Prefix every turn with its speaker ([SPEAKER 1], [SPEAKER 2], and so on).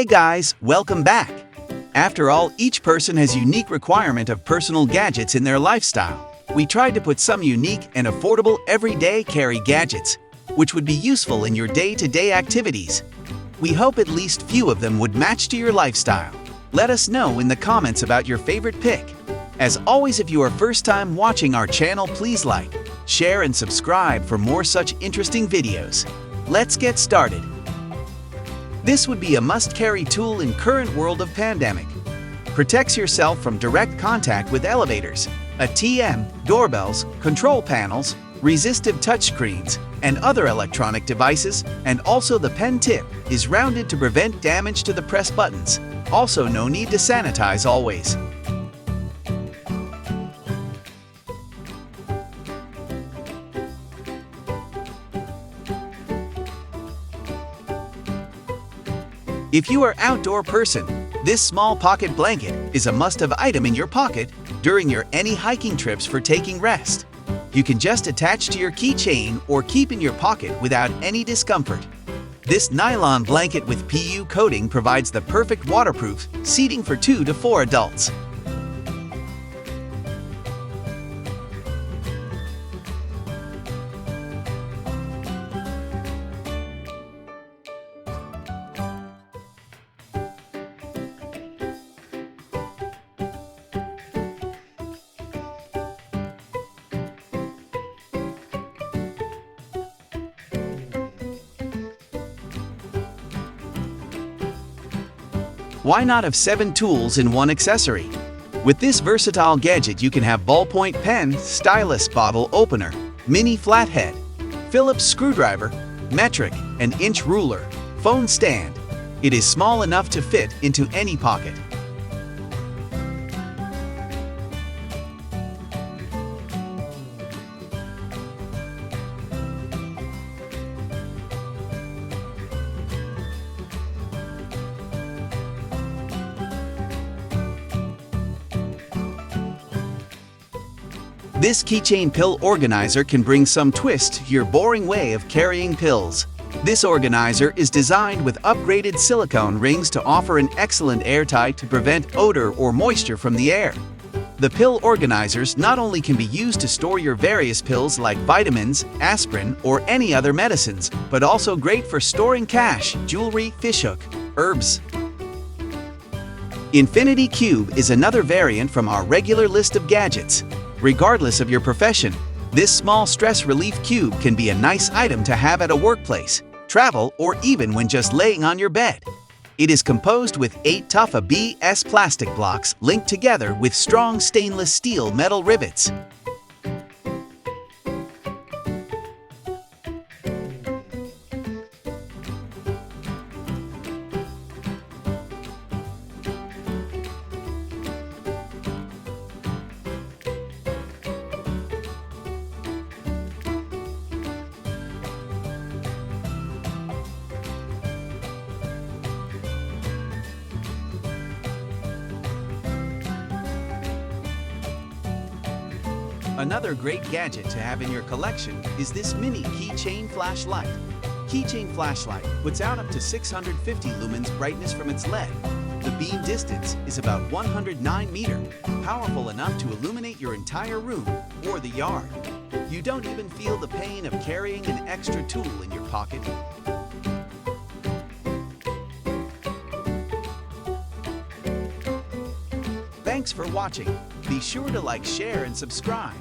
[SPEAKER 1] Hey guys, welcome back! After all, each person has unique requirement of personal gadgets in their lifestyle. We tried to put some unique and affordable everyday carry gadgets, which would be useful in your day-to-day activities. We hope at least few of them would match to your lifestyle. Let us know in the comments about your favorite pick. As always, if you are first time watching our channel, please like, share and subscribe for more such interesting videos. Let's get started. This would be a must-carry tool in current world of pandemic. Protects yourself from direct contact with elevators, ATM, doorbells, control panels, resistive touchscreens, and other electronic devices, and also the pen tip is rounded to prevent damage to the press buttons. Also, no need to sanitize always. If you are outdoor person, this small pocket blanket is a must-have item in your pocket during your any hiking trips for taking rest. You can just attach to your keychain or keep in your pocket without any discomfort. This nylon blanket with PU coating provides the perfect waterproof seating for 2 to 4 adults. Why not have 7 tools in one accessory? With this versatile gadget, you can have ballpoint pen, stylus bottle opener, mini flathead, Phillips screwdriver, metric and inch ruler, phone stand. It is small enough to fit into any pocket. This keychain pill organizer can bring some twist to your boring way of carrying pills. This organizer is designed with upgraded silicone rings to offer an excellent airtight to prevent odor or moisture from the air. The pill organizers not only can be used to store your various pills like vitamins, aspirin, or any other medicines, but also great for storing cash, jewelry, fishhook, herbs. Infinity Cube is another variant from our regular list of gadgets. Regardless of your profession, this small stress relief cube can be a nice item to have at a workplace, travel, or even when just laying on your bed. It is composed with 8 tough ABS plastic blocks linked together with strong stainless steel metal rivets. Another great gadget to have in your collection is this mini keychain flashlight. Keychain flashlight puts out up to 650 lumens brightness from its LED. The beam distance is about 109 meters, powerful enough to illuminate your entire room or the yard. You don't even feel the pain of carrying an extra tool in your pocket. Thanks for watching. Be sure to like, share, and subscribe.